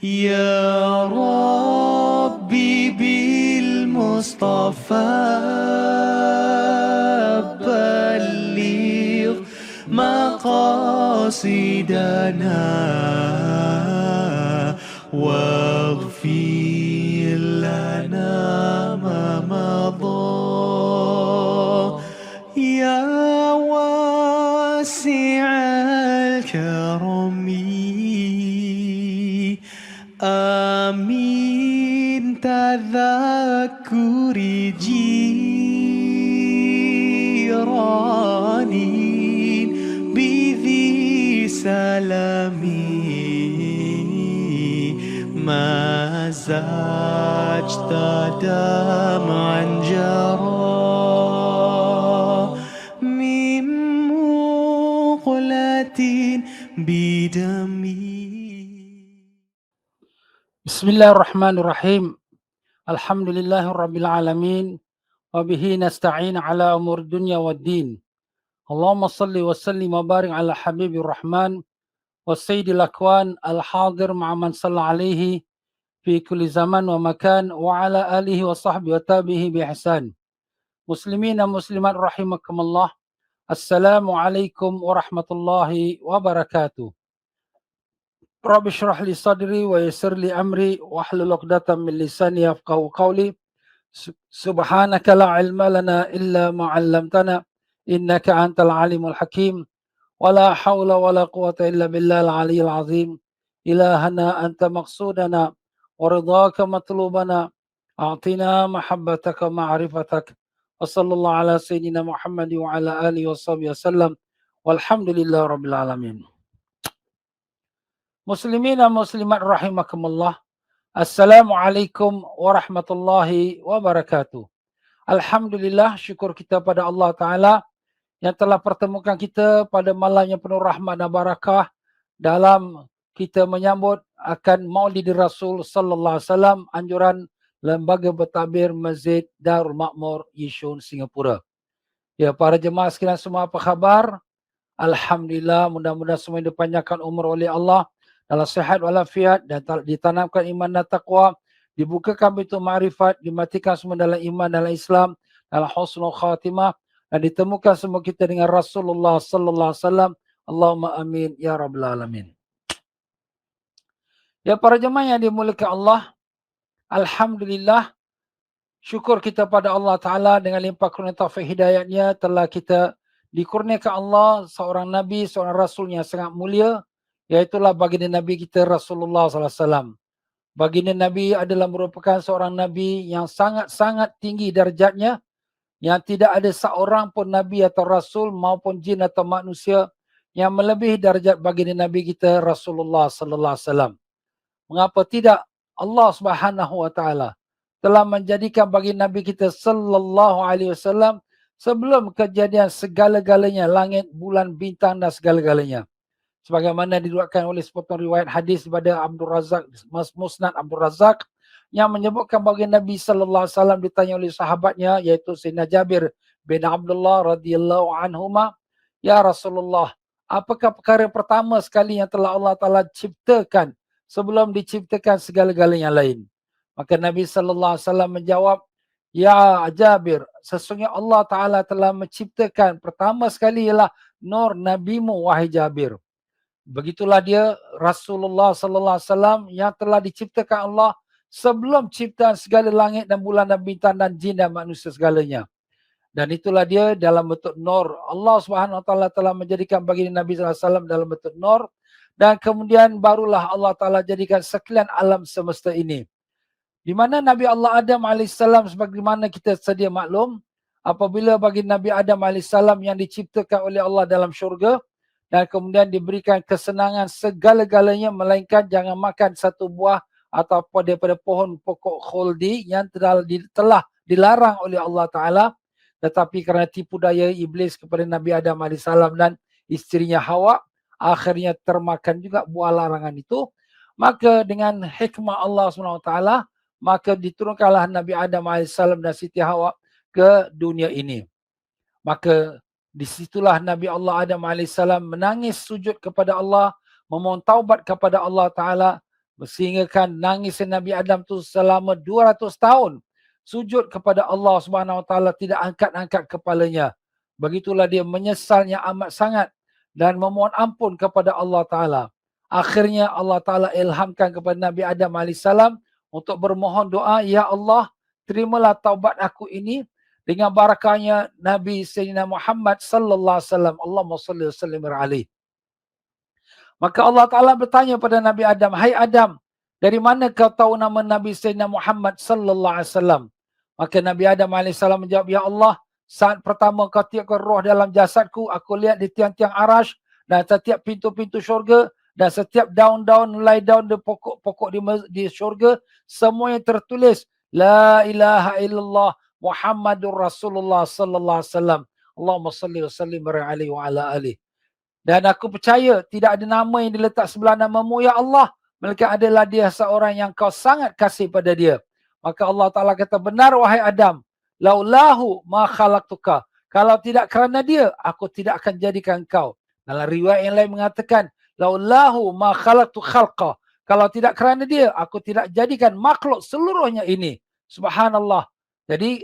يا ربي بالمصطفى بلغ مقاصدنا واغفر لنا ما مضى يا واسع الكرم آمين تذكر جيراني بذي سلامي ما زجت دمعا جرى من مقلة بدمي. Bismillahirrahmanirrahim. Alhamdulillahirrabbilalamin. Wabihi nasta'in ala umur dunya wa din. Allahumma salli wa sallim wa barik ala habibir rahman wa sayyidil akwan al-hadir ma'aman salla alaihi fi kulli zaman wa makan wa ala alihi wa sahbihi wa tabihi bi ihsan. Muslimin dan muslimat rahimakumullah. Assalamualaikum warahmatullahi wabarakatuh. Rabbi shrah li sadri wa yassir li amri wahlul 'uqdatam min lisani yafqahu qawli. Subhanaka la ilma lana illa ma 'allamtana innaka antal alimul hakim. Wala haula wala quwata illa billahil aliyyil azim. Ilahana anta maqsudana wa ridhaka matlubana. A'tina mahabbataka ma'rifatak. Wa sallallahu ala sayyidina Muhammad wa ala alihi wa sahbihi wasallam. Walhamdulillahi rabbil alamin. Muslimin dan muslimat rahimakumullah. Assalamualaikum warahmatullahi wabarakatuh. Alhamdulillah, syukur kita pada Allah Ta'ala yang telah pertemukan kita pada malam yang penuh rahmat dan barakah dalam kita menyambut akan Maulid Rasul sallallahu alaihi wasallam, anjuran Lembaga Bertabir Masjid Darul Makmur Yishun Singapura. Ya, para jemaah sekalian semua, apa khabar? Alhamdulillah, mudah-mudahan semua dipanjangkan umur oleh Allah dalam sihat walafiat dan ditanamkan iman dan taqwa, dibukakan pintu ma'rifat, dimatikan semua dalam iman dalam Islam, dalam husnul khatimah, dan ditemukan semua kita dengan Rasulullah sallallahu alaihi wasallam. Allahumma amin ya rabbal alamin. Ya, para jemaah yang dimuliakan Allah, alhamdulillah, syukur kita pada Allah Ta'ala dengan limpah kurnia taufik hidayatnya telah kita dikurniakan Allah seorang Nabi, seorang Rasul yang sangat mulia, iaitulah baginda Nabi kita Rasulullah sallallahu alaihi wasallam. Baginda Nabi adalah merupakan seorang Nabi yang sangat-sangat tinggi darjatnya, yang tidak ada seorang pun Nabi atau Rasul maupun jin atau manusia yang melebihi darjat baginda Nabi kita Rasulullah sallallahu alaihi wasallam. Mengapa tidak? Allah Subhanahu wa taala telah menjadikan baginda Nabi kita sallallahu alaihi wasallam sebelum kejadian segala-galanya, langit, bulan, bintang dan segala-galanya. Sebagaimana diriwayatkan oleh sepotong riwayat hadis daripada Abdul Razak, Musnad Abdul Razak, yang menyebutkan baginda Nabi sallallahu alaihi wasallam ditanya oleh sahabatnya, iaitu Sayyidina Jabir bin Abdullah radhiyallahu anhuma, "Ya Rasulullah, apakah perkara pertama sekali yang telah Allah Taala ciptakan sebelum diciptakan segala-galanya lain?" Maka Nabi sallallahu alaihi wasallam menjawab, "Ya Jabir, sesungguhnya Allah Taala telah menciptakan pertama sekali ialah nur nabimu wahai Jabir." Begitulah dia Rasulullah sallallahu alaihi wasallam yang telah diciptakan Allah sebelum ciptaan segala langit dan bulan dan bintang dan jin dan manusia segalanya. Dan itulah dia dalam bentuk nur. Allah Subhanahu wa taala telah menjadikan baginda Nabi sallallahu alaihi wasallam dalam bentuk nur, dan kemudian barulah Allah Taala jadikan sekalian alam semesta ini. Di mana Nabi Allah Adam alaihissalam, sebagaimana kita sedia maklum, apabila baginda Nabi Adam alaihissalam yang diciptakan oleh Allah dalam syurga, dan kemudian diberikan kesenangan segala-galanya, melainkan jangan makan satu buah atau apa daripada pohon pokok khuldi yang telah dilarang oleh Allah Ta'ala, tetapi kerana tipu daya iblis kepada Nabi Adam AS dan isterinya Hawa, akhirnya termakan juga buah larangan itu. Maka dengan hikmah Allah SWT, maka diturunkanlah Nabi Adam AS dan Siti Hawa ke dunia ini. Maka disitulah Nabi Allah Adam AS menangis sujud kepada Allah, memohon taubat kepada Allah Ta'ala, Sehingga kan nangis Nabi Adam tu selama 200 tahun. Sujud kepada Allah Subhanahu Wa Taala, tidak angkat-angkat kepalanya. Begitulah dia menyesalnya amat sangat dan memohon ampun kepada Allah Taala. Akhirnya Allah Taala ilhamkan kepada Nabi Adam AS untuk bermohon doa, ya Allah, terimalah taubat aku ini dengan barakahnya Nabi Sayyidina Muhammad sallallahu alaihi wasallam. Allahumma salli wa sallim alaihi. Maka Allah Ta'ala bertanya pada Nabi Adam, hai Adam, dari mana kau tahu nama Nabi Sayyidina Muhammad sallallahu alaihi wasallam? Maka Nabi Adam AS menjawab, ya Allah, saat pertama kau tiupkan roh dalam jasadku, aku lihat di tiang-tiang arash dan setiap pintu-pintu syurga dan setiap daun-daun, helai daun di pokok-pokok di syurga, semuanya tertulis la ilaha illallah Muhammadur Rasulullah sallallahu alaihi wasallam. Allahumma salli wa sallim alaihi wa ala alihi. Dan aku percaya tidak ada nama yang diletak sebelah namamu, ya Allah, melainkan adalah dia seorang yang kau sangat kasih pada dia. Maka Allah Ta'ala kata, benar wahai Adam, laulahu ma khalaqtuka. Kalau tidak kerana dia, aku tidak akan jadikan kau. Dalam riwayat yang lain mengatakan, laulahu ma khalaqtu khalqa. Kalau tidak kerana dia, aku tidak jadikan makhluk seluruhnya ini. Subhanallah. Jadi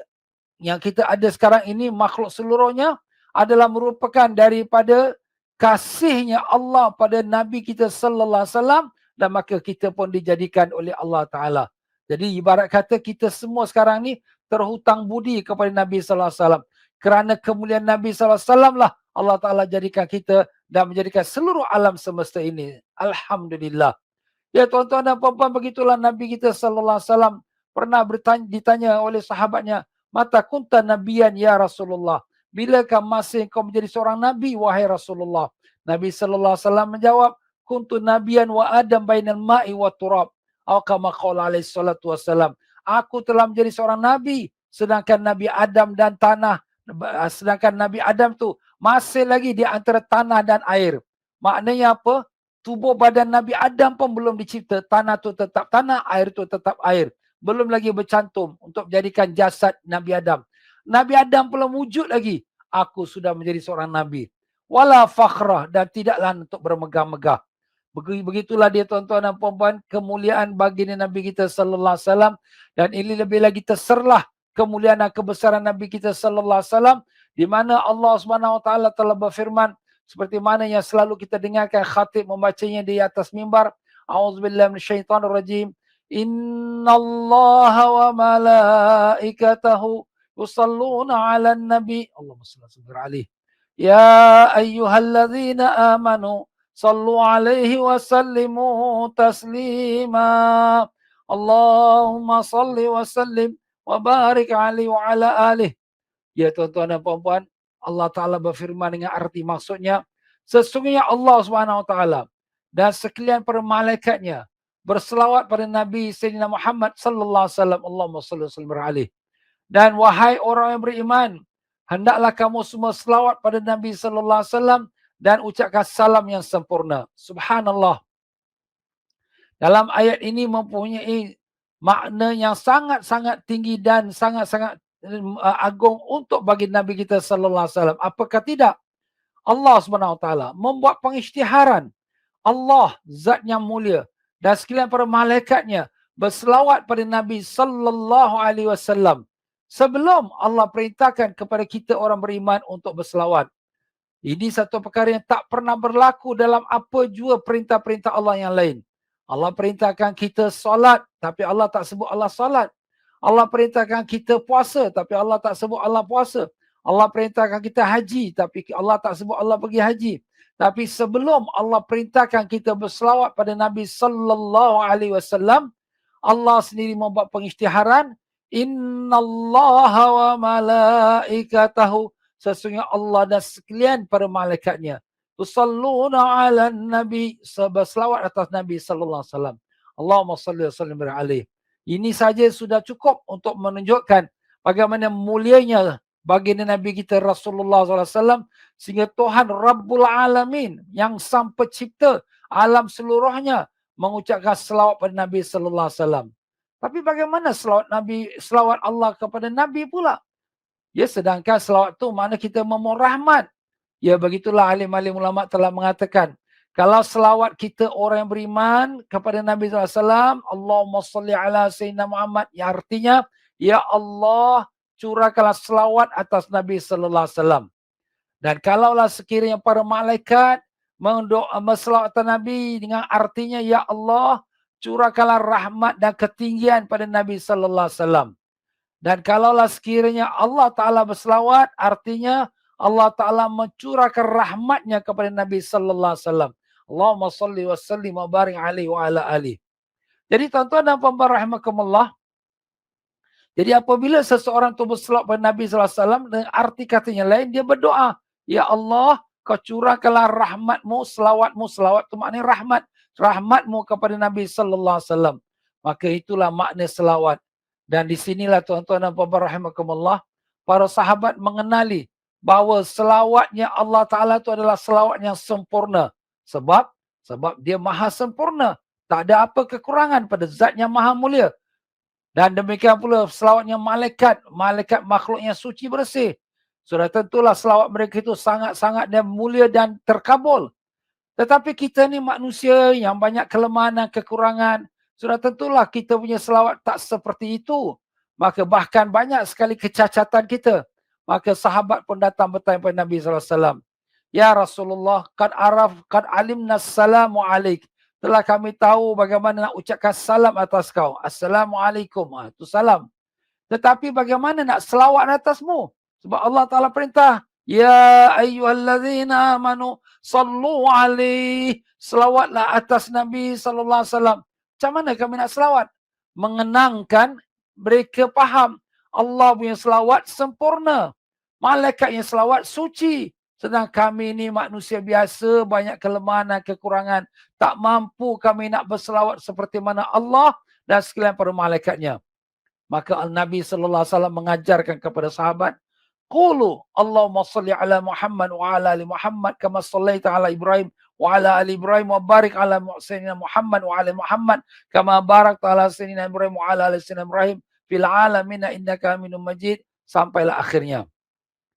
yang kita ada sekarang ini, makhluk seluruhnya adalah merupakan daripada kasihnya Allah pada Nabi kita sallallahu alaihi wasallam, dan maka kita pun dijadikan oleh Allah Ta'ala. Jadi ibarat kata kita semua sekarang ni terhutang budi kepada Nabi sallallahu alaihi wasallam. Kerana kemuliaan Nabi sallallahu alaihi wasallam lah Allah Ta'ala jadikan kita dan menjadikan seluruh alam semesta ini. Alhamdulillah. Ya tuan-tuan dan puan-puan, begitulah Nabi kita sallallahu alaihi wasallam pernah ditanya oleh sahabatnya, mata kunta nabiyan ya Rasulullah? Bilakah masih kau menjadi seorang nabi wahai Rasulullah? Nabi sallallahu alaihi wasallam menjawab, kuntu nabiyan wa Adam bainal ma'i wa turab. Atau kama qala alaihi salatu wasallam. Aku telah menjadi seorang nabi sedangkan Nabi Adam dan tanah, sedangkan Nabi Adam tu masih lagi di antara tanah dan air. Maknanya apa? Tubuh badan Nabi Adam pun belum dicipta, tanah tu tetap tanah, air tu tetap air. Belum lagi bercantum untuk menjadikan jasad Nabi Adam. Nabi Adam belum wujud lagi. Aku sudah menjadi seorang Nabi. Wala fakhrah, dan tidaklah untuk bermegah-megah. Begitulah dia tuan-tuan dan puan-puan, kemuliaan baginda Nabi kita sallallahu alaihi wasallam. Dan ini lebih lagi terserlah kemuliaan dan kebesaran Nabi kita sallallahu alaihi wasallam, di mana Allah Subhanahu wa taala telah berfirman seperti mana yang selalu kita dengarkan khatib membacanya di atas mimbar. A'udzubillahi minasyaitonirrajim. Innallaha wa malaikatahu yusalluna 'alan nabi. Allahumma shalli alaihi. Ya ayyuhalladzina amanu sallu alaihi wa sallimu taslima. Allahumma salli wa sallim wa barik alaihi wa ala alihi. Ya tuan-tuan dan puan-puan, Allah Ta'ala berfirman dengan arti maksudnya, sesungguhnya Allah Subhanahu Wa Ta'ala dan sekalian para malaikatnya berselawat pada Nabi Sayyidina Muhammad sallallahu alaihi wasallam. Allahumma salli wa sallim alaihi. Dan wahai orang yang beriman, hendaklah kamu semua selawat pada Nabi sallallahu alaihi wasallam dan ucapkan salam yang sempurna. Subhanallah. Dalam ayat ini mempunyai makna yang sangat-sangat tinggi dan sangat-sangat agung untuk bagi Nabi kita sallallahu alaihi wasallam. Apakah tidak? Allah Subhanahu wa taala membuat pengisytiharan. Allah, zat yang mulia, dan sekalian para malaikatnya berselawat pada Nabi sallallahu alaihi wasallam sebelum Allah perintahkan kepada kita orang beriman untuk berselawat. Ini satu perkara yang tak pernah berlaku dalam apa jua perintah-perintah Allah yang lain. Allah perintahkan kita solat, tapi Allah tak sebut Allah solat. Allah perintahkan kita puasa, tapi Allah tak sebut Allah puasa. Allah perintahkan kita haji, tapi Allah tak sebut Allah pergi haji. Tapi sebelum Allah perintahkan kita berselawat pada Nabi sallallahu alaihi wasallam, Allah sendiri membuat pengisytiharan, innallaha wa malaikatahu, sesungguhnya Allah dan sekalian para malaikatnya, tusalluna 'alan nabi, berselawat atas Nabi sallallahu alaihi wasallam. Allahumma salli wa sallim alaihi. Ini saja sudah cukup untuk menunjukkan bagaimana mulianya baginda Nabi kita Rasulullah SAW, sehingga Tuhan Rabbul Alamin yang sang pencipta alam seluruhnya mengucapkan selawat pada Nabi Sallallahu Alaihi Wasallam. Tapi bagaimana selawat Allah kepada Nabi pula? Ya, sedangkan selawat tu mana kita memohon rahmat. Ya, begitulah alim-alim ulama telah mengatakan, Kalau selawat kita orang yang beriman kepada Nabi SAW, Allahumma salli ala Sayyidina Muhammad, yang artinya, Ya Allah, curahkanlah selawat atas Nabi SAW. Dan kalaulah sekiranya para malaikat berselawat Nabi dengan artinya, Ya Allah, curahkanlah rahmat dan ketinggian pada Nabi SAW. Dan kalaulah sekiranya Allah Ta'ala berselawat, artinya Allah Ta'ala mencurahkan rahmatnya kepada Nabi SAW. Allahumma salli wa sallim wa barik alaihi wa ala alihi. Jadi tuan-tuan dan puan-puan rahimakumullah, jadi apabila seseorang tu berselawat pada Nabi SAW, dengan arti katanya lain, dia berdoa, Ya Allah, kau curahkanlah rahmatmu, selawatmu, selawat itu maknanya rahmat. Rahmatmu kepada Nabi SAW. Maka itulah makna selawat. Dan di sinilah tuan-tuan dan puan-puan rahimakumullah, para sahabat mengenali bahawa selawatnya Allah Ta'ala itu adalah selawat yang sempurna. Sebab dia maha sempurna. Tak ada apa kekurangan pada zat yang maha mulia. Dan demikian pula selawatnya malaikat makhluknya suci bersih. Sudah tentulah selawat mereka itu sangat-sangat dan mulia dan terkabul. Tetapi kita ni manusia yang banyak kelemahan dan kekurangan. Sudah tentulah kita punya selawat tak seperti itu. Maka bahkan banyak sekali kecacatan kita. Maka sahabat pun datang bertanya kepada Nabi SAW. Ya Rasulullah, kad alimna salamu alaik. Telah kami tahu bagaimana nak ucapkan salam atas kau. Assalamualaikum. Itu salam. Tetapi bagaimana nak selawat atasmu? Sebab Allah Ta'ala perintah. Ya ayyuhallazina amanu sallu alaih. Selawatlah atas Nabi SAW. Macam mana kami nak selawat? Mengenangkan mereka faham. Allah punya selawat sempurna. Malaikat yang selawat suci. Sedang kami ni manusia biasa, banyak kelemahan dan kekurangan. Tak mampu kami nak berselawat seperti mana Allah dan sekalian para malaikatnya. Maka Nabi SAW mengajarkan kepada sahabat, Qulu Allahumma salli ala Muhammad wa ala ali Muhammad kama sallaita ala Ibrahim wa ala ali Ibrahim wa barik ala Sayyidina Muhammad wa ala Muhammad kama barakta ala Sayyidina Ibrahim wa ala ali Sayyidina Ibrahim fil alamina innaka Hamidum Majid, sampailah akhirnya.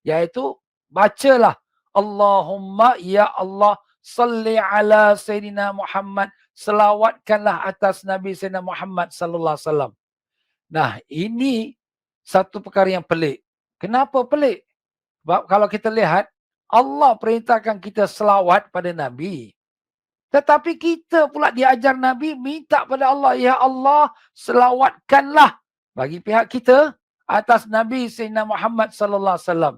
Yaitu bacalah Allahumma ya Allah salli ala Sayyidina Muhammad, selawatkanlah atas Nabi Sayyidina Muhammad sallallahu alaihi wasallam. Nah, ini satu perkara yang pelik. Kenapa pelik? Sebab kalau kita lihat, Allah perintahkan kita selawat pada Nabi. Tetapi kita pula diajar Nabi minta pada Allah, Ya Allah, selawatkanlah bagi pihak kita atas Nabi Sayyidina Muhammad sallallahu alaihi wasallam.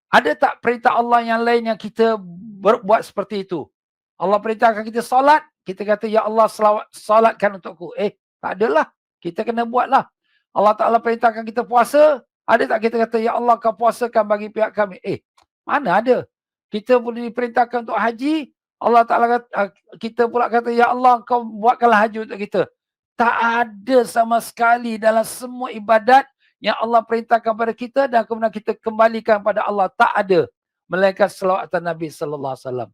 Ada tak perintah Allah yang lain yang kita berbuat seperti itu? Allah perintahkan kita solat, kita kata, Ya Allah, salatkan untukku. Tak adalah. Kita kena buatlah. Allah Ta'ala perintahkan kita puasa, ada tak kita kata, Ya Allah, kau puasakan bagi pihak kami? Mana ada? Kita boleh diperintahkan untuk haji, Allah Ta'ala kata, kita pula kata, Ya Allah, kau buatkanlah haji untuk kita. Tak ada sama sekali dalam semua ibadat yang Allah perintahkan kepada kita dan kemudian kita kembalikan pada Allah. Tak ada. Melainkan selawatan Nabi sallallahu alaihi wasallam.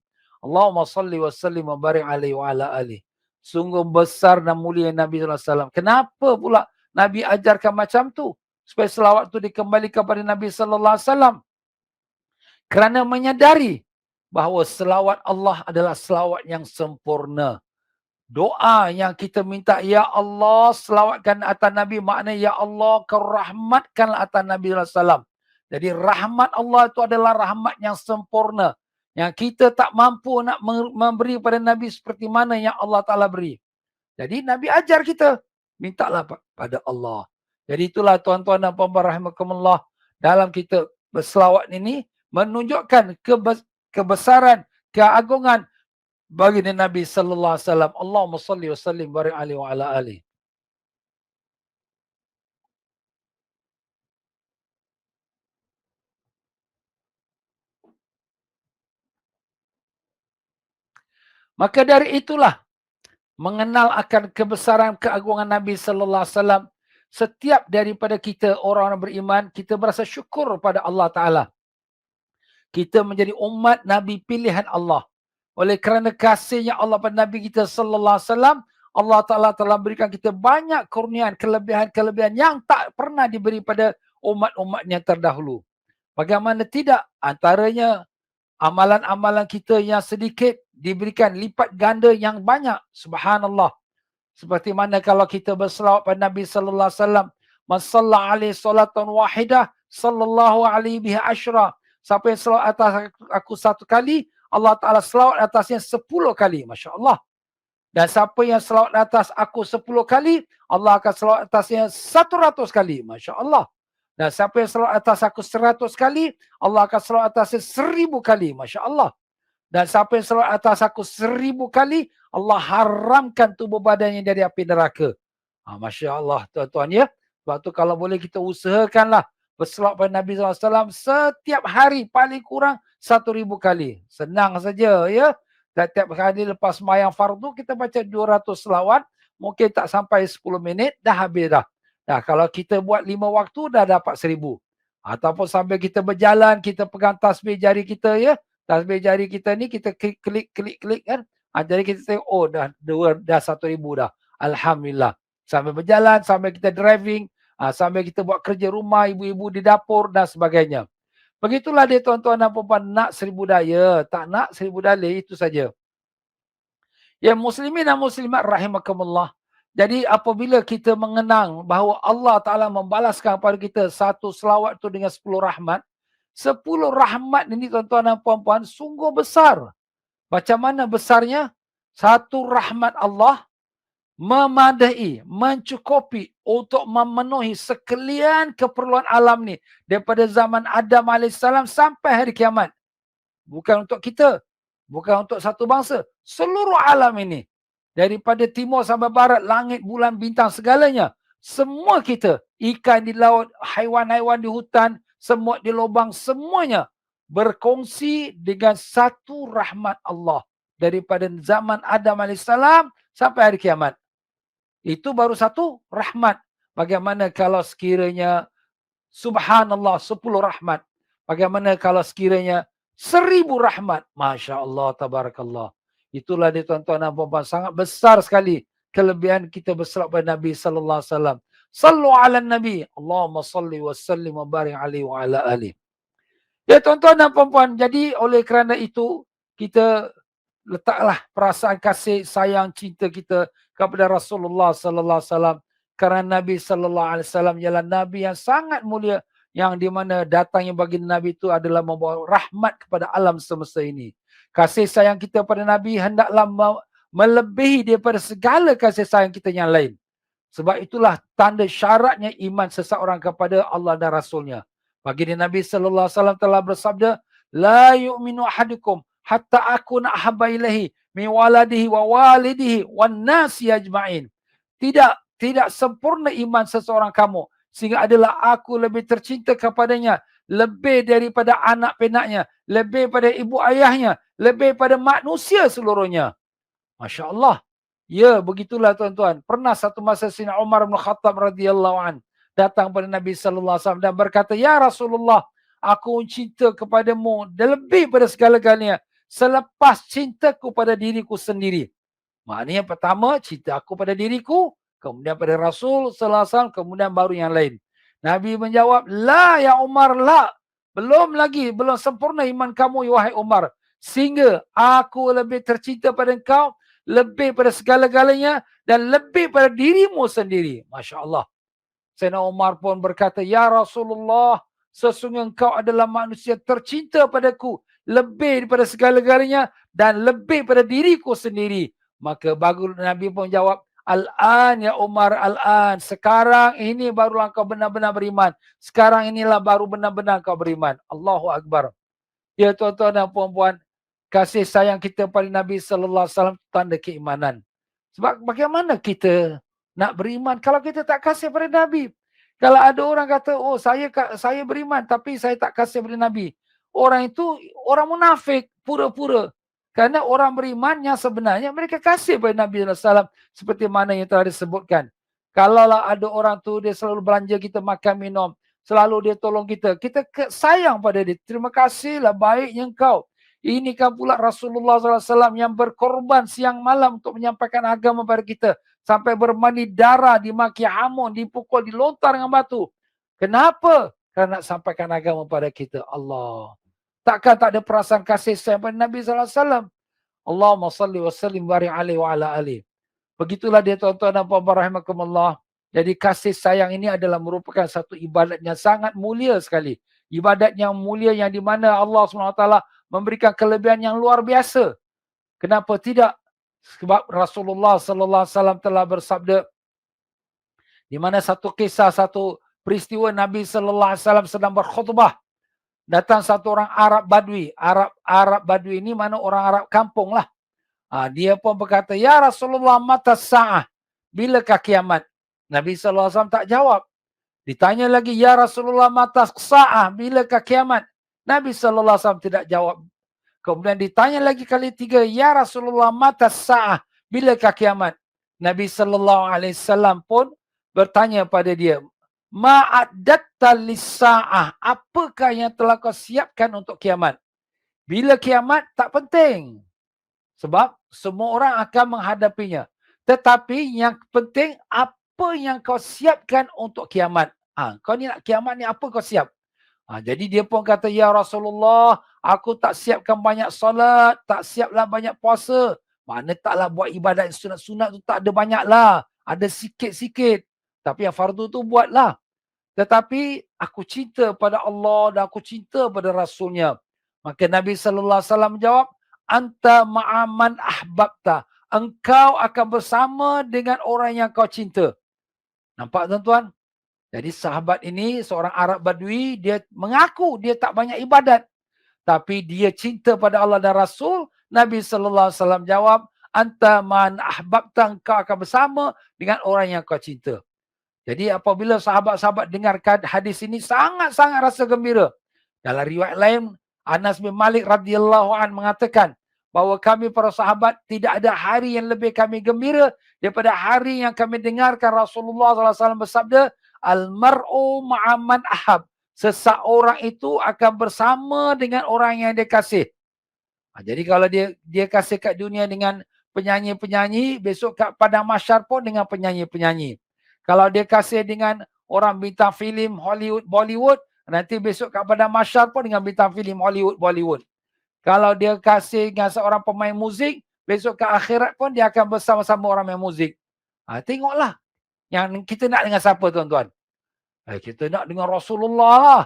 Allahumma salli wa sallim wa barik alaihi wa ala alihi. Sungguh besar dan mulia Nabi sallallahu alaihi wasallam. Kenapa pula Nabi ajarkan macam tu? Supaya selawat tu dikembalikan kepada Nabi sallallahu alaihi wasallam. Kerana menyadari bahawa selawat Allah adalah selawat yang sempurna. Doa yang kita minta, Ya Allah, selawatkan atas Nabi, maknanya, Ya Allah, kau rahmatkan atas Nabi SAW. Jadi rahmat Allah itu adalah rahmat yang sempurna. Yang kita tak mampu nak memberi pada Nabi seperti mana yang Allah Ta'ala beri. Jadi Nabi ajar kita, mintalah pada Allah. Jadi itulah tuan-tuan dan puan-puan rahimakumullah, dalam kita berselawat ini, menunjukkan kebesaran, keagungan bagi Nabi sallallahu alaihi wasallam. Allahumma salli wa sallim barik alaihi wa ala alihi. Maka dari itulah mengenal akan kebesaran keagungan Nabi sallallahu alaihi wasallam, setiap daripada kita orang beriman, kita berasa syukur pada Allah Taala. Kita menjadi umat Nabi pilihan Allah. Oleh kerana kasihnya Allah pada Nabi kita sallallahu alaihi wasallam, Allah Ta'ala telah berikan kita banyak kurniaan, kelebihan-kelebihan yang tak pernah diberi pada umat-umat yang terdahulu. Bagaimana tidak? Antaranya amalan-amalan kita yang sedikit diberikan lipat ganda yang banyak. Subhanallah. Seperti mana kalau kita berselawat pada Nabi sallallahu alaihi wasallam, "Man shalla alaihi salatan wahidah, sallallahu alaihi biha asyra." Siapa yang selawat atas aku satu kali, Allah Taala selawat atasnya 10 kali. Masya-Allah. Dan siapa yang selawat atas aku 10 kali, Allah akan selawat atasnya 100 kali. Masya-Allah. Dan siapa yang selawat atas aku 100 kali, Allah akan selawat atasnya 1000 kali. Masya-Allah. Dan siapa yang selawat atas aku 1000 kali, Allah haramkan tubuh badannya dari api neraka. Masya Allah tuan-tuan ya. Sebab tu kalau boleh kita usahakanlah berselawat pada Nabi SAW setiap hari paling kurang 1000 kali. Senang saja ya. Setiap kali lepas sembahyang fardu kita baca 200 selawat. Mungkin tak sampai 10 minit dah habis dah. Nah, kalau kita buat 5 waktu dah dapat 1000. Ataupun sambil kita berjalan kita pegang tasbih jari kita ya. Tasbih jari kita ni kita klik kan. Jadi kita tengok oh dah 1000 dah. Alhamdulillah. Sambil berjalan, sambil kita driving, sambil kita buat kerja rumah, ibu-ibu di dapur dan sebagainya. Begitulah dia tuan-tuan dan puan-puan, nak 1000 daya, tak nak 1000 dalil, itu saja. Ya muslimin dan muslimat rahimakumullah. Jadi apabila kita mengenang bahawa Allah Ta'ala membalaskan kepada kita satu selawat itu dengan 10 rahmat, 10 rahmat ini tuan-tuan dan puan-puan sungguh besar. Macam mana besarnya? Satu rahmat Allah memadai, mencukupi untuk memenuhi sekalian keperluan alam ni daripada zaman Adam AS sampai hari kiamat. Bukan untuk kita, bukan untuk satu bangsa, seluruh alam ini. Daripada timur sampai barat, langit, bulan, bintang, segalanya. Semua kita, ikan di laut, haiwan-haiwan di hutan, semut di lubang, semuanya berkongsi dengan satu rahmat Allah. Daripada zaman Adam AS sampai hari kiamat. Itu baru satu rahmat. Bagaimana kalau sekiranya subhanallah 10 rahmat. Bagaimana kalau sekiranya 1000 rahmat. Masya Allah, tabarakallah. Itulah dia tuan-tuan dan puan-puan. Sangat besar sekali kelebihan kita berselawat pada Nabi sallallahu alaihi wasallam. Sallu ala Nabi. Allahumma salli wa sallim wa barik alaihi wa ala alihi. Ya tuan-tuan dan puan-puan. Jadi oleh kerana itu kita letaklah perasaan kasih sayang cinta kita kepada Rasulullah sallallahu alaihi wasallam, kerana Nabi sallallahu alaihi wasallam ialah nabi yang sangat mulia, yang di mana datangnya bagi Nabi itu adalah membawa rahmat kepada alam semesta ini. Kasih sayang kita pada Nabi hendaklah melebihi daripada segala kasih sayang kita yang lain. Sebab itulah tanda syaratnya iman seseorang kepada Allah dan Rasulnya. Bagi Nabi sallallahu alaihi wasallam telah bersabda, la yu'minu ahadukum hatta akuna ahabba ilaihi min waladihi wa walidihi wan nasi ajma'in. Tidak sempurna iman seseorang kamu sehingga adalah aku lebih tercinta kepadanya lebih daripada anak penaknya, lebih pada ibu ayahnya, lebih pada manusia seluruhnya. Masya Allah. Ya, begitulah tuan-tuan. Pernah satu masa Sayyidina Umar bin Khattab radhiyallahu an datang pada Nabi sallallahu alaihi wasallam dan berkata, "Ya Rasulullah, aku cinta kepadamu lebih pada segala-galanya selepas cintaku pada diriku sendiri." Maknanya pertama cinta aku pada diriku, kemudian pada Rasul sallallahu alaihi wasallam, kemudian baru yang lain. Nabi menjawab, "La ya Umar, la. Belum sempurna iman kamu wahai Umar, sehingga aku lebih tercinta pada engkau lebih pada segala-galanya dan lebih pada dirimu sendiri." Masya Allah. Sayyidina Umar pun berkata, "Ya Rasulullah, sesungguhnya engkau adalah manusia tercinta padaku lebih daripada segala-galanya dan lebih pada diriku sendiri." Maka baru Nabi pun jawab, "Al-an ya Umar, al-an. Sekarang ini barulah kau benar-benar beriman. Sekarang inilah baru benar-benar kau beriman." Allahu Akbar. Ya tuan-tuan dan puan-puan, kasih sayang kita pada Nabi sallallahu alaihi wasallam tanda keimanan. Sebab bagaimana kita nak beriman kalau kita tak kasih pada Nabi? Kalau ada orang kata, "Oh, saya beriman tapi saya tak kasih pada Nabi." Orang itu orang munafik, pura-pura. Kerana orang beriman yang sebenarnya mereka kasih pada Nabi sallallahu alaihi wasallam seperti mana yang telah disebutkan. Kalaulah ada orang tu dia selalu belanja kita makan minum, selalu dia tolong kita, kita sayang pada dia. Terima kasihlah baiknya engkau. Ini kan pula Rasulullah SAW yang berkorban siang malam untuk menyampaikan agama kepada kita. Sampai bermandi darah, dimaki hamun, dipukul, dilontar dengan batu. Kenapa? Kerana nak sampaikan agama kepada kita. Allah. Takkan tak ada perasaan kasih sayang pada Nabi SAW? Allahumma salli wa sallim barik alaihi wa ala alihi. Begitulah dia tuan-tuan dan puan-puan rahimakumullah. Jadi kasih sayang ini adalah merupakan satu ibadat yang sangat mulia sekali. Ibadat yang mulia yang di mana Allah SWT memberikan kelebihan yang luar biasa. Kenapa tidak? Sebab Rasulullah sallallahu alaihi wasallam telah bersabda di mana satu kisah, satu peristiwa Nabi sallallahu alaihi wasallam sedang berkhutbah. Datang satu orang Arab Badui. Arab Badui ini mana orang Arab kampung lah. Dia pun berkata, "Ya Rasulullah, mata sa'ah? Bilakah kiamat?" Nabi sallallahu alaihi wasallam tak jawab. Ditanya lagi, "Ya Rasulullah, mata sa'ah? Bilakah kiamat?" Nabi sallallahu alaihi wasallam tidak jawab. Kemudian ditanya lagi kali tiga, "Ya Rasulullah, mata sa'ah? Bilakah kiamat?" Nabi sallallahu alaihi wasallam pun bertanya pada dia, "Ma'addatta lis-sa'ah? Apakah yang telah kau siapkan untuk kiamat?" Bila kiamat tak penting. Sebab semua orang akan menghadapinya. Tetapi yang penting apa yang kau siapkan untuk kiamat. Kau ni nak kiamat ni apa kau siap? Jadi dia pun kata, "Ya Rasulullah, aku tak siapkan banyak solat, tak siaplah banyak puasa. Mana taklah buat ibadat sunat-sunat tu tak ada banyaklah. Ada sikit-sikit. Tapi yang fardu tu buatlah. Tetapi aku cinta pada Allah dan aku cinta pada Rasulnya." Maka Nabi sallallahu alaihi wasallam menjawab, "Anta ma'aman ahbabta." Engkau akan bersama dengan orang yang kau cinta. Nampak tuan-tuan? Jadi sahabat ini seorang Arab Badui, dia mengaku dia tak banyak ibadat. Tapi dia cinta pada Allah dan Rasul. Nabi sallallahu alaihi wasallam jawab, "Anta man ahbabta." Engkau akan bersama dengan orang yang kau cinta. Jadi apabila sahabat-sahabat dengarkan hadis ini sangat-sangat rasa gembira. Dalam riwayat lain, Anas bin Malik radhiyallahu an mengatakan bahawa kami para sahabat tidak ada hari yang lebih kami gembira daripada hari yang kami dengarkan Rasulullah SAW bersabda, "Al-mar'u ma'aman ahab." Seseorang itu akan bersama dengan orang yang dia kasih. Jadi kalau dia kasih kat dunia dengan penyanyi-penyanyi, besok kat padang mahsyar pun dengan penyanyi-penyanyi. Kalau dia kasih dengan orang bintang filem Hollywood, Bollywood, nanti besok kat padang mahsyar pun dengan bintang filem Hollywood, Bollywood. Kalau dia kasih dengan seorang pemain muzik, besok ke akhirat pun dia akan bersama-sama orang main muzik. Tengoklah yang kita nak dengan siapa tuan-tuan. Kita nak dengan Rasulullah lah.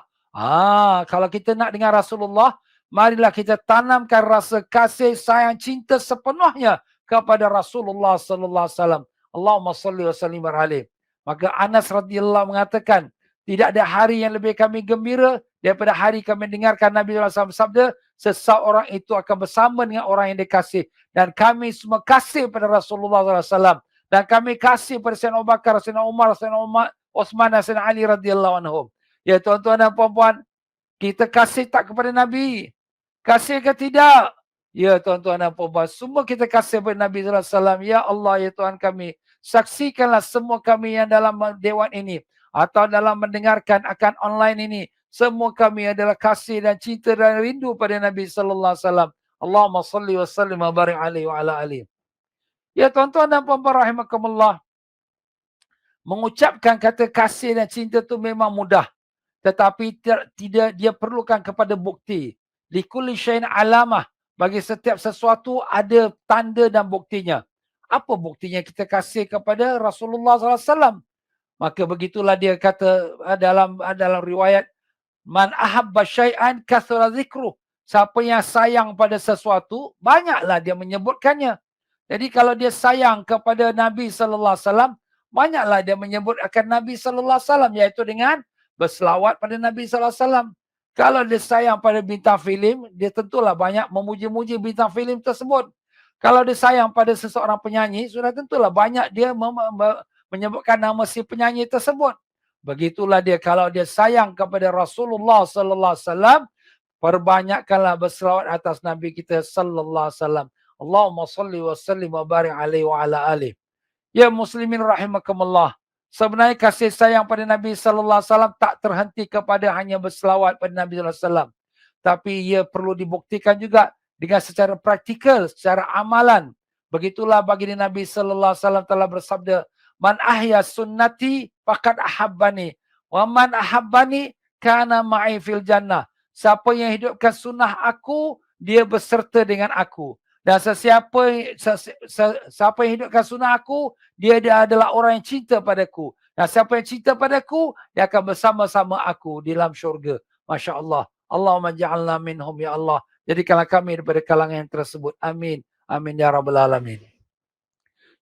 Kalau kita nak dengan Rasulullah, marilah kita tanamkan rasa kasih, sayang, cinta sepenuhnya kepada Rasulullah sallallahu alaihi wasallam. Allahumma salli wa sallim alaihi. Maka Anas radhiyallahu mengatakan, tidak ada hari yang lebih kami gembira daripada hari kami dengarkan Nabi SAW sabda, seseorang itu akan bersama dengan orang yang dikasih. Dan kami semua kasih pada Rasulullah SAW. Dan kami kasih pada Sayyidina Abu Bakar, Sayyidina Umar, Sayyidina Osman dan Sayyidina Ali radhiyallahu anhum. Ya tuan-tuan dan puan-puan, kita kasih tak kepada Nabi? Kasih ke tidak? Ya tuan-tuan dan puan-puan, semua kita kasih kepada Nabi SAW. Ya Allah, ya Tuhan kami, saksikanlah semua kami yang dalam dewan ini atau dalam mendengarkan akan online ini, semua kami adalah kasih dan cinta dan rindu pada Nabi sallallahu alaihi wasallam. Allahumma salli wa sallim wa barik alaihi wa ala alihi. Ya tuan-tuan dan puan-puan rahimakumullah, mengucapkan kata kasih dan cinta itu memang mudah, tetapi tidak dia perlukan kepada bukti. Likulli syai'in alamah, bagi setiap sesuatu ada tanda dan buktinya. Apa buktinya kita kasih kepada Rasulullah SAW? Maka begitulah dia kata dalam riwayat, "Man ahabba syai'an kathura dzikruh." Siapa yang sayang pada sesuatu, banyaklah dia menyebutkannya. Jadi kalau dia sayang kepada Nabi sallallahu alaihi wasallam, banyaklah dia menyebut akan Nabi sallallahu alaihi wasallam, iaitu dengan berselawat pada Nabi sallallahu alaihi wasallam. Kalau dia sayang pada bintang filem, dia tentulah banyak memuji-muji bintang filem tersebut. Kalau dia sayang pada seseorang penyanyi, sudah tentulah banyak dia menyebutkan nama si penyanyi tersebut. Begitulah dia kalau dia sayang kepada Rasulullah sallallahu alaihi wasallam, perbanyakkanlah berselawat atas Nabi kita sallallahu alaihi wasallam. Allahumma salli wa sallim wa barik alaihi wa ala alihi. Ya muslimin rahimakumullah. Sebenarnya kasih sayang pada Nabi sallallahu alaihi wasallam tak terhenti kepada hanya berselawat pada Nabi sallallahu alaihi wasallam. Tapi ia perlu dibuktikan juga dengan secara praktikal, secara amalan. Begitulah bagi Nabi sallallahu alaihi wasallam telah bersabda, "Man ahya sunnati faqad ahabbani, wa man ahabbani kana ma'i fil jannah." Siapa yang hidupkan sunnah aku, dia berserta dengan aku. Dan siapa yang hidupkan sunnah aku, dia adalah orang yang cinta padaku. Dan siapa yang cinta padaku, dia akan bersama-sama aku di dalam syurga. Masya Allah. Allahumma ja'alna minhum ya Allah. Jadikanlah kami daripada kalangan yang tersebut. Amin. Amin ya Rabbal Alamin.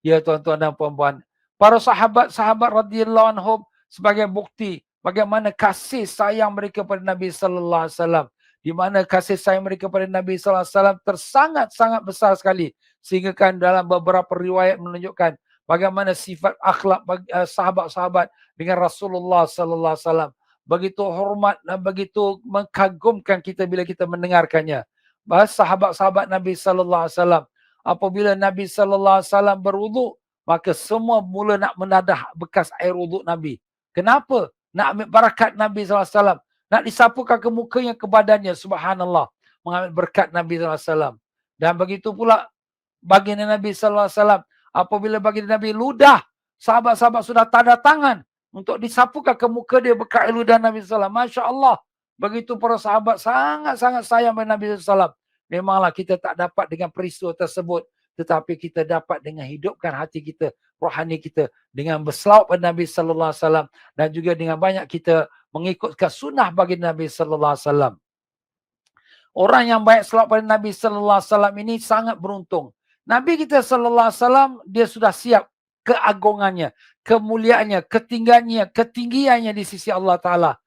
Ya tuan-tuan dan puan-puan. Para sahabat-sahabat radhiyallahu anhum sebagai bukti bagaimana kasih sayang mereka pada Nabi sallallahu alaihi wasallam. Di mana kasih sayang mereka pada Nabi sallallahu alaihi wasallam tersangat-sangat besar sekali. Sehingga kan dalam beberapa riwayat menunjukkan bagaimana sifat akhlak sahabat-sahabat dengan Rasulullah sallallahu alaihi wasallam. Begitu hormat dan begitu mengagumkan kita bila kita mendengarkannya. Bahas sahabat-sahabat Nabi sallallahu alaihi wasallam, apabila Nabi sallallahu alaihi wasallam berwuduk, maka semua mula nak menadah bekas air wuduk Nabi. Kenapa? Nak ambil barakat Nabi sallallahu alaihi wasallam, nak disapukan ke mukanya, ke badannya. Subhanallah, mengambil berkat Nabi sallallahu alaihi wasallam. Dan begitu pula baginda Nabi sallallahu alaihi wasallam, apabila baginda Nabi ludah, sahabat-sahabat sudah tanda tangan untuk disapukan ke muka dia berkat ludah Nabi sallallahu alaihi wasallam. Masya-Allah, begitu para sahabat sangat-sangat sayang pada Nabi sallallahu alaihi wasallam. Memanglah kita tak dapat dengan peristiwa tersebut, tetapi kita dapat dengan hidupkan hati kita, rohani kita, dengan berselawat pada Nabi sallallahu alaihi wasallam, dan juga dengan banyak kita mengikutkan sunnah bagi Nabi sallallahu alaihi wasallam. Orang yang baik selawat pada Nabi sallallahu alaihi wasallam ini sangat beruntung. Nabi kita sallallahu alaihi wasallam, dia sudah siap keagungannya, kemuliaannya, ketinggiannya di sisi Allah Ta'ala.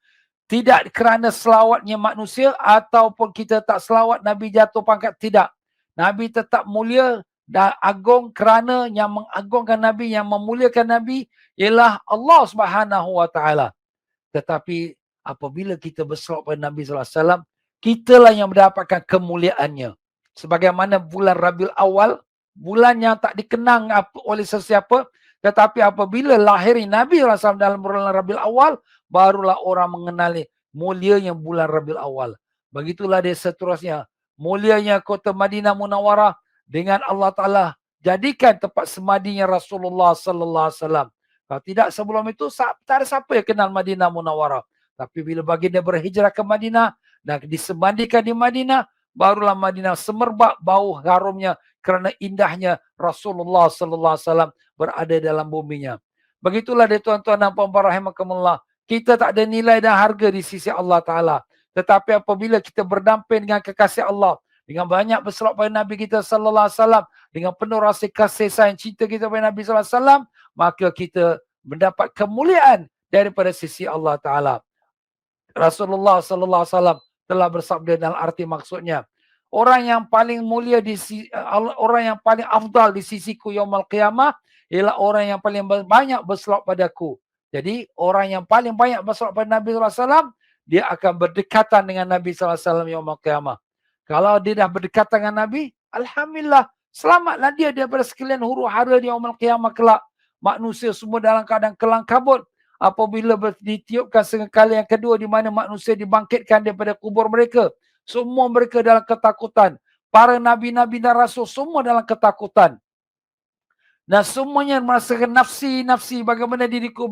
Tidak kerana selawatnya manusia ataupun kita tak selawat Nabi jatuh pangkat, tidak. Nabi tetap mulia dan agung kerana yang mengagungkan Nabi, yang memuliakan Nabi ialah Allah Subhanahu Wa Taala. Tetapi apabila kita berselawat pada Nabi sallallahu alaihi wasallam, kitalah yang mendapatkan kemuliaannya. Sebagaimana bulan Rabiul Awal, bulan yang tak dikenang oleh sesiapa, tetapi apabila lahirnya Nabi sallallahu alaihi wasallam dalam bulan Rabiul Awal, barulah orang mengenali mulianya bulan Rabiul Awal. Begitulah dia seterusnya. Mulianya kota Madinah Munawwarah dengan Allah Ta'ala jadikan tempat semadinya Rasulullah sallallahu alaihi wasallam. Kalau tidak sebelum itu, tak ada siapa yang kenal Madinah Munawwarah. Tapi bila baginda berhijrah ke Madinah dan disemandikan di Madinah, barulah Madinah semerbak bau harumnya kerana indahnya Rasulullah sallallahu alaihi wasallam berada dalam buminya. Begitulah dia tuan-tuan dan puan-puan rahimakumullah. Kita tak ada nilai dan harga di sisi Allah Ta'ala. Tetapi apabila kita berdamping dengan kekasih Allah, dengan banyak berselawat pada Nabi kita sallallahu alaihi wasallam, dengan penuh rasa kasih sayang cinta kita pada Nabi sallallahu alaihi wasallam, maka kita mendapat kemuliaan daripada sisi Allah Ta'ala. Rasulullah sallallahu alaihi wasallam telah bersabda dalam arti maksudnya, orang yang paling mulia orang yang paling afdal di sisiku yaumul qiyamah ialah orang yang paling banyak berselawat padaku. Jadi orang yang paling banyak berselawat pada Nabi sallallahu alaihi wasallam, dia akan berdekatan dengan Nabi sallallahu alaihi wasallam yaumul qiyamah. Kalau dia dah berdekatan dengan Nabi, alhamdulillah, selamatlah dia daripada sekalian huru-hara di yaumul qiyamah kelak. Manusia semua dalam keadaan kelang kabut apabila ditiupkan sekali yang kedua, di mana manusia dibangkitkan daripada kubur mereka. Semua mereka dalam ketakutan. Para nabi-nabi dan rasul semua dalam ketakutan. Dan semuanya merasakan nafsi, bagaimana diriku.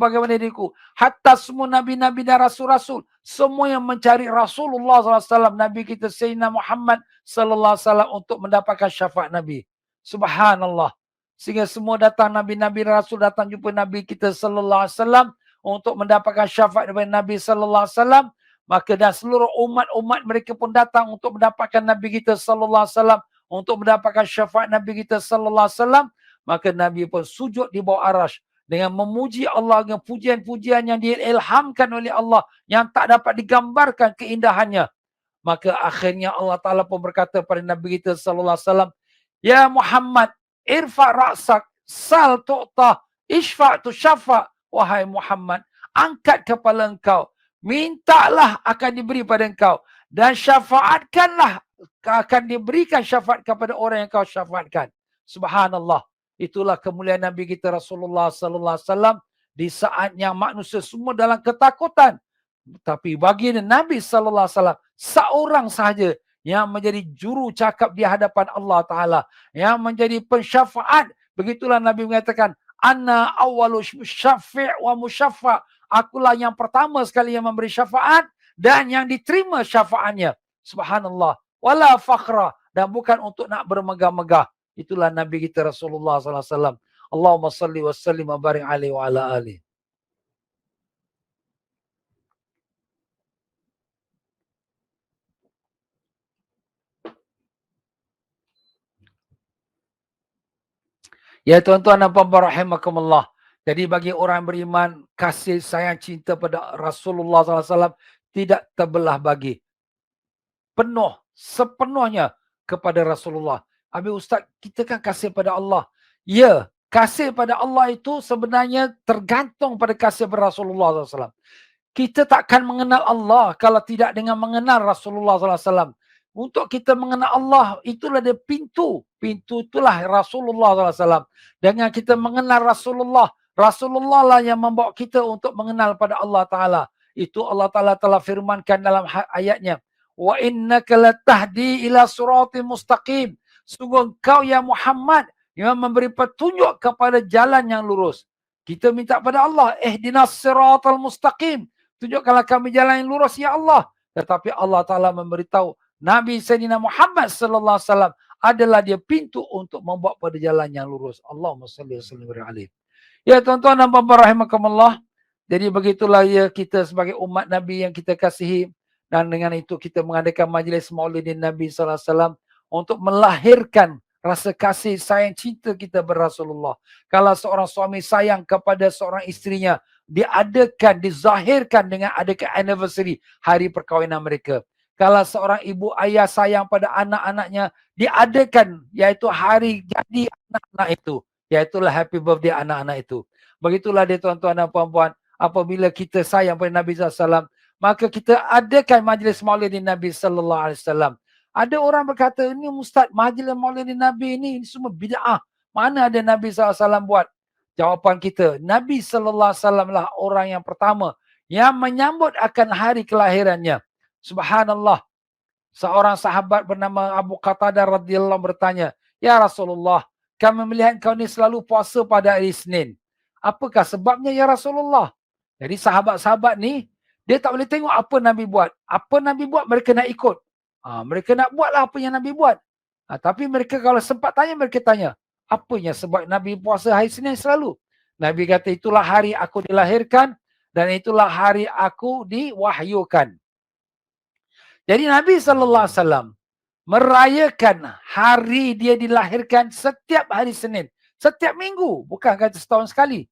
Hatta semua nabi-nabi dan rasul-rasul, semua yang mencari Rasulullah SAW, Nabi kita Sayyidina Muhammad SAW, untuk mendapatkan syafaat Nabi. Subhanallah. Sehingga semua datang, nabi-nabi dan rasul datang jumpa Nabi kita SAW untuk mendapatkan syafaat daripada Nabi SAW. Maka dan seluruh umat-umat mereka pun datang untuk mendapatkan Nabi kita SAW, untuk mendapatkan syafaat Nabi kita SAW. Maka Nabi pun sujud di bawah arash dengan memuji Allah dengan pujian-pujian yang diilhamkan oleh Allah, yang tak dapat digambarkan keindahannya. Maka akhirnya Allah Ta'ala pun berkata pada Nabi kita sallallahu alaihi wasallam, ya Muhammad, irfa' ra'sak, sal tu'tah, ishfa' tu syafa'. Wahai Muhammad, angkat kepala engkau, mintalah akan diberi pada engkau, dan syafaatkanlah, akan diberikan syafaat kepada orang yang kau syafaatkan. Subhanallah. Itulah kemuliaan Nabi kita Rasulullah sallallahu alaihi wasallam di saat yang manusia semua dalam ketakutan. Tapi bagi Nabi sallallahu alaihi wasallam, seorang sahaja yang menjadi juru cakap di hadapan Allah Ta'ala, yang menjadi pensyafaat. Begitulah Nabi mengatakan, Ana awwalu syafi' wa musyaffa'. Akulah yang pertama sekali yang memberi syafaat dan yang diterima syafaatnya. Subhanallah. Wala fakhra. dan bukan untuk nak bermegah-megah. Itulah Nabi kita Rasulullah sallallahu alaihi wasallam. Allahumma salli wa sallim wa barik alaihi wa ala alihi. Ya tuan-tuan dan puan-puan rahimakumullah. Jadi bagi orang beriman, kasih sayang cinta pada Rasulullah sallallahu alaihi wasallam tidak terbelah bagi. Penuh, sepenuhnya kepada Rasulullah. Habis Ustaz, kita kan kasih pada Allah. Ya, kasih pada Allah itu sebenarnya tergantung pada kasih pada Rasulullah sallallahu alaihi wasallam. Kita takkan mengenal Allah kalau tidak dengan mengenal Rasulullah sallallahu alaihi wasallam. Untuk kita mengenal Allah, itulah dia pintu. Pintu itulah Rasulullah sallallahu alaihi wasallam. Dengan kita mengenal Rasulullah, Rasulullah lah yang membawa kita untuk mengenal pada Allah Ta'ala. Itu Allah Ta'ala telah firmankan dalam ayatnya. Wa innaka latahdi ila suratim mustaqim. Sungguh engkau ya Muhammad yang memberi petunjuk kepada jalan yang lurus. Kita minta pada Allah, ihdinas siratal mustaqim. Tunjukkanlah kami jalan yang lurus ya Allah. Tetapi Allah Ta'ala memberitahu Nabi Sayyidina Muhammad sallallahu alaihi wasallam adalah dia pintu untuk membawa pada jalan yang lurus. Allahumma salli wa sallim alaihi. Ya tuan-tuan dan puan-puan rahimakumullah. Jadi begitulah ya kita sebagai umat Nabi yang kita kasihi, dan dengan itu kita mengadakan majlis Maulidin Nabi sallallahu alaihi wasallam untuk melahirkan rasa kasih sayang cinta kita kepada Rasulullah. Kalau seorang suami sayang kepada seorang isterinya, diadakan, dizahirkan dengan adakan anniversary, hari perkahwinan mereka. Kalau seorang ibu ayah sayang pada anak-anaknya, diadakan iaitu hari jadi anak-anak itu. Iaitulah happy birthday anak-anak itu. Begitulah dia tuan-tuan dan puan-puan. Apabila kita sayang pada Nabi SAW, maka kita adakan majlis maulidin Nabi SAW. Ada orang berkata, ini Ustaz, majlis maulidin Nabi ini semua bid'ah. Mana ada Nabi SAW buat? Jawapan kita, Nabi SAW lah orang yang pertama yang menyambut akan hari kelahirannya. Subhanallah. Seorang sahabat bernama Abu Qatadah radhiyallahu bertanya, "Ya Rasulullah, kami melihat kau ni selalu puasa pada hari Isnin. Apakah sebabnya ya Rasulullah?" Jadi sahabat-sahabat ni, dia tak boleh tengok apa Nabi buat. Apa Nabi buat, mereka nak ikut. Mereka nak buatlah apa yang Nabi buat. Tapi mereka kalau sempat tanya, mereka tanya, apanya sebab Nabi puasa hari Isnin selalu? Nabi kata, itulah hari aku dilahirkan dan itulah hari aku diwahyukan. Jadi Nabi SAW merayakan hari dia dilahirkan setiap hari Senin. Setiap minggu, bukan kata setahun sekali.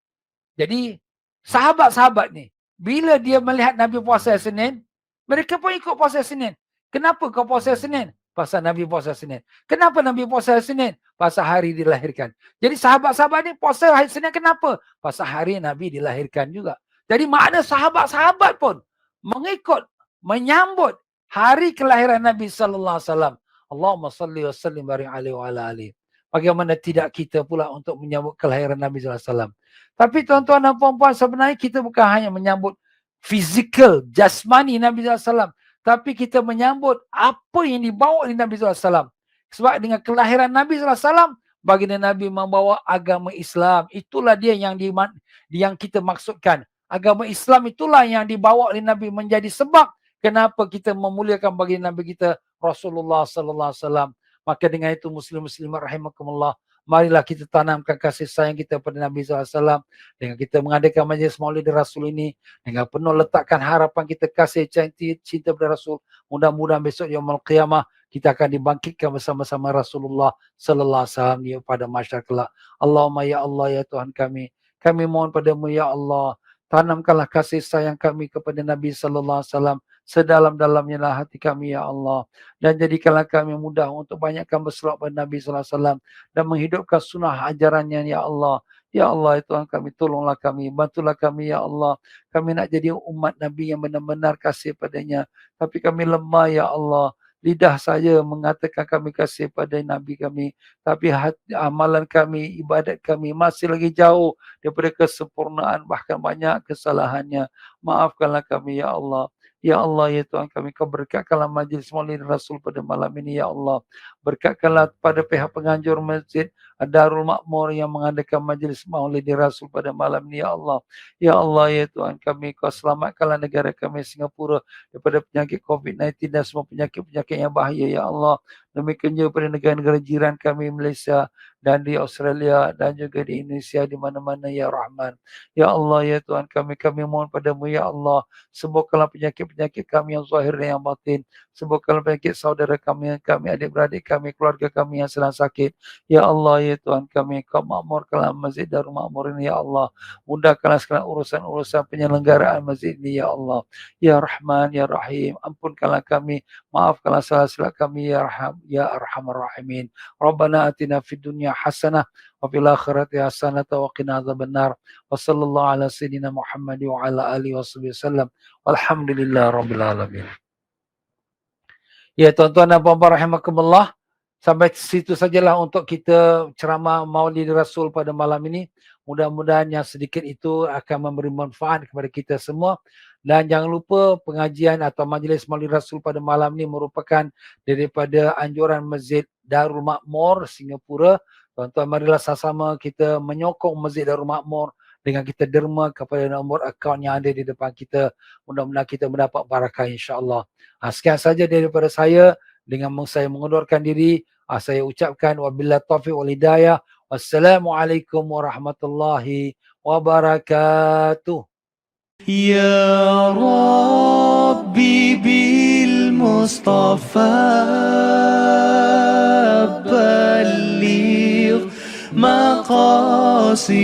Jadi sahabat-sahabat ni, bila dia melihat Nabi puasa Senin, mereka pun ikut puasa Senin. Kenapa kau puasa Senin? Pasal Nabi puasa Senin. Kenapa Nabi puasa Senin? Pasal hari dilahirkan. Jadi sahabat-sahabat ni puasa hari Senin kenapa? Pasal hari Nabi dilahirkan juga. Jadi makna sahabat-sahabat pun mengikut, menyambut hari kelahiran Nabi sallallahu alaihi wasallam. Allahumma salli wa sallim barik alaihi wa ala alihi. Bagaimana tidak kita pula untuk menyambut kelahiran Nabi sallallahu alaihi wasallam. Tapi tuan-tuan dan puan-puan, sebenarnya kita bukan hanya menyambut fizikal, jasmani Nabi sallallahu alaihi wasallam, tapi kita menyambut apa yang dibawa oleh Nabi sallallahu alaihi wasallam. Sebab dengan kelahiran Nabi sallallahu alaihi wasallam, baginda Nabi membawa agama Islam. Itulah dia yang kita maksudkan. Agama Islam itulah yang dibawa oleh Nabi menjadi sebab kenapa kita memuliakan baginda Nabi kita Rasulullah sallallahu alaihi wasallam. Maka dengan itu muslim-muslimat rahimakumullah, marilah kita tanamkan kasih sayang kita pada Nabi sallallahu alaihi wasallam dengan kita mengadakan majlis Maulid Rasul ini, dengan penuh letakkan harapan kita kasih cinta pada Rasul. Mudah-mudahan besok yaumul qiyamah kita akan dibangkitkan bersama-sama Rasulullah sallallahu alaihi wasallam pada mahsyar kelak. Allahumma ya Allah ya Tuhan kami mohon padamu ya Allah, tanamkanlah kasih sayang kami kepada Nabi sallallahu alaihi wasallam sedalam-dalamnya lah hati kami ya Allah, dan jadikanlah kami mudah untuk banyakkan berselawat pada Nabi sallallahu alaihi wasallam dan menghidupkan sunnah ajarannya ya Allah. Ya Allah, ya Tuhan kami, tolonglah kami, bantulah kami ya Allah. Kami nak jadi umat Nabi yang benar-benar kasih padanya, tapi kami lemah ya Allah. Lidah saja mengatakan kami kasih pada Nabi kami, tapi hati, amalan kami, ibadat kami masih lagi jauh daripada kesempurnaan, bahkan banyak kesalahannya. Maafkanlah kami ya Allah. Ya Allah, ya Tuhan kami, kau berkatkanlah majlis Maulid Rasul pada malam ini ya Allah. Berkatkanlah pada pihak penganjur masjid, Darul Makmur yang mengadakan majlis Maulid Rasul pada malam ni ya Allah. Ya Allah ya Tuhan kami, Kau selamatkanlah negara kami Singapura daripada penyakit COVID-19 dan semua penyakit-penyakit yang bahaya ya Allah. Demikian juga pada negara-negara jiran kami Malaysia dan di Australia dan juga di Indonesia di mana-mana ya Rahman. Ya Allah ya Tuhan kami mohon padamu ya Allah, sembuhkanlah penyakit-penyakit kami yang zahir dan yang batin. Sembuhkanlah penyakit saudara kami, adik-beradik kami, keluarga kami yang sedang sakit. Ya Allah ya Tuhan kami, Kau makmurkanlah Masjid Darul Makmur ini ya Allah. Mudahkanlah segala urusan-urusan penyelenggaraan masjid ini ya Allah. Ya Rahman ya Rahim, ampunkanlah kami, maafkanlah salah-salah kami ya Arhamar Rahimin. Rabbana atina fid dunya hasanah wa fil akhirati hasanah wa qina adzabannar. Wa sallallahu ala sayyidina Muhammad wa ala alihi wasallam. Walhamdulillah rabbil alamin. Ya tuan-tuan dan puan-puan rahimakumullah, sampai situ sajalah untuk kita ceramah Maulid Rasul pada malam ini. Mudah-mudahan yang sedikit itu akan memberi manfaat kepada kita semua. Dan jangan lupa pengajian atau majlis Maulid Rasul pada malam ini merupakan daripada anjuran Masjid Darul Makmur Singapura. Tuan-tuan, marilah sama-sama kita menyokong Masjid Darul Makmur dengan kita derma kepada nombor akaun yang ada di depan kita. Mudah-mudahan kita mendapat barakah insya-Allah. Sekian saja daripada saya. Dengan saya mengundurkan diri, saya ucapkan wabillahi taufiq wal hidayah. Wassalamualaikum warahmatullahi wabarakatuh. يا ربي بالمصطفى بلغ مقاصدنا